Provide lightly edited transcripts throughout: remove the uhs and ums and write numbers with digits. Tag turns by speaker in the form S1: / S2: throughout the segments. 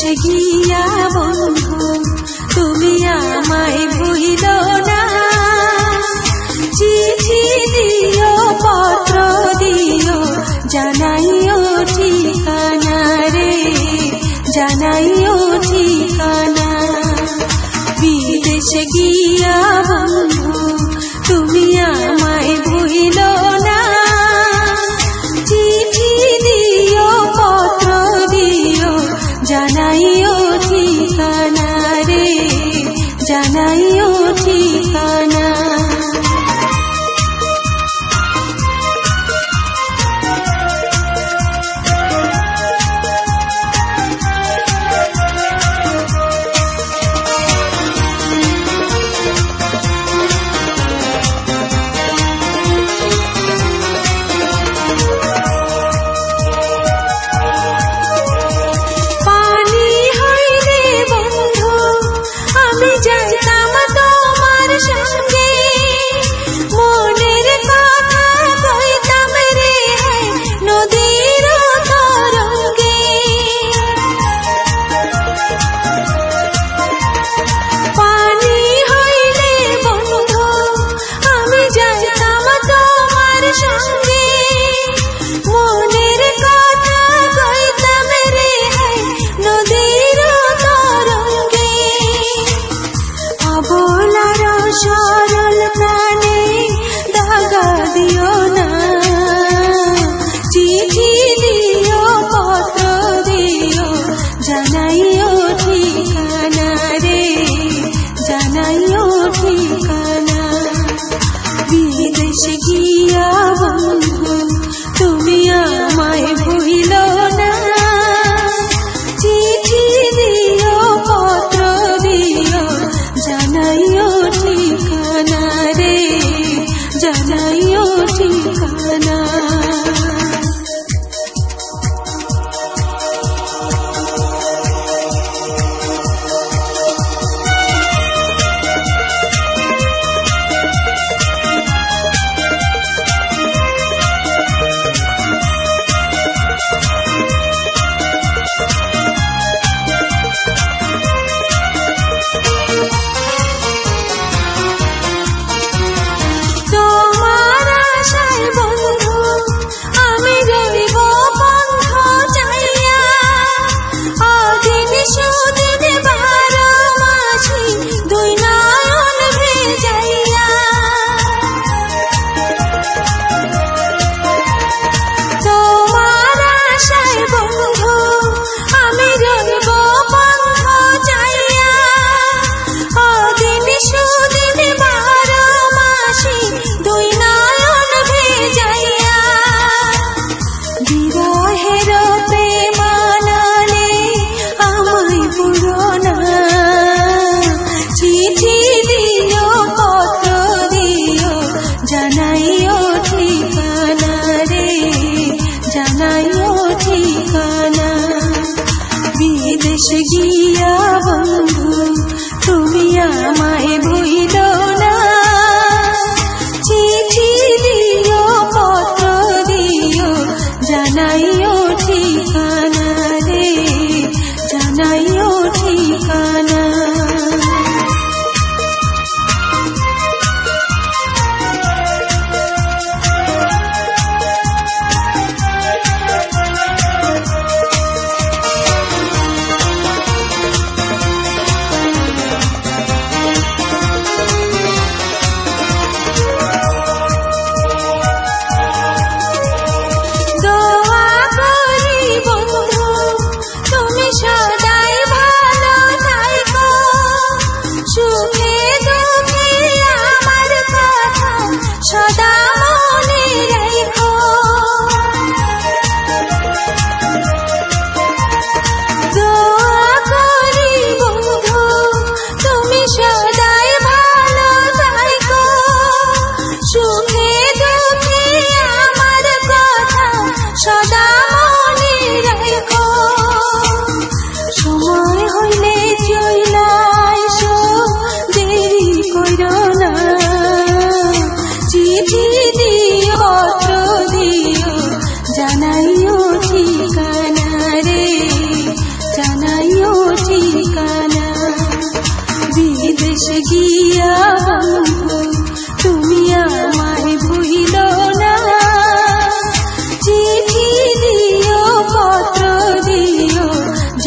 S1: বিদেশে গিয়া বন্ধু তুমি আমায় ভুইল না, চিঠি দিও পত্র দিও জানাইও ঠিকানা রে, জানাইও ঠিকানা। বিদেশে গিয়া বন্ধু তুমি আমায় ভুইল না, চিঠি দিও পত্র দিও জানাইও ঠিকানা রে, জানাইও ঠিকানা। সরল প্রাণে দাগা দিও না, চিঠি দিও পত্র দিও জানাইও ঠিকানা রে, জানাইও ঠিকানা। বিদেশে গিয়া বন্ধু তুমি আমায় ভুইল না, চিঠি দিও পত্র দিও জানাইও ঠিকানা রে, জানাইও ঠিকানা। জানাইও ঠিকানা রে, জানাইও ঠিকানা। বিদেশে গিয়া বন্ধু তুমি আমায় ভুইল না, চিঠি দিও পত্র দিও জানাইও ঠিকানা রে, জানাইও ঠিকানা।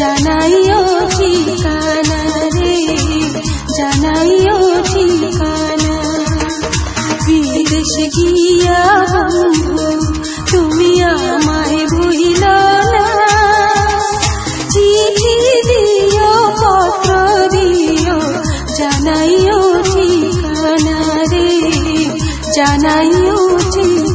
S1: জানাইও ঠিকানা রে, জানাইও ঠিকানা। বিদেশে গিয়া বন্ধু তুমি আমায় ভুলিল না, চিঠি দিও পত্র দিও, জানাইও ঠিকানা রে, জানাইও ঠিকানা।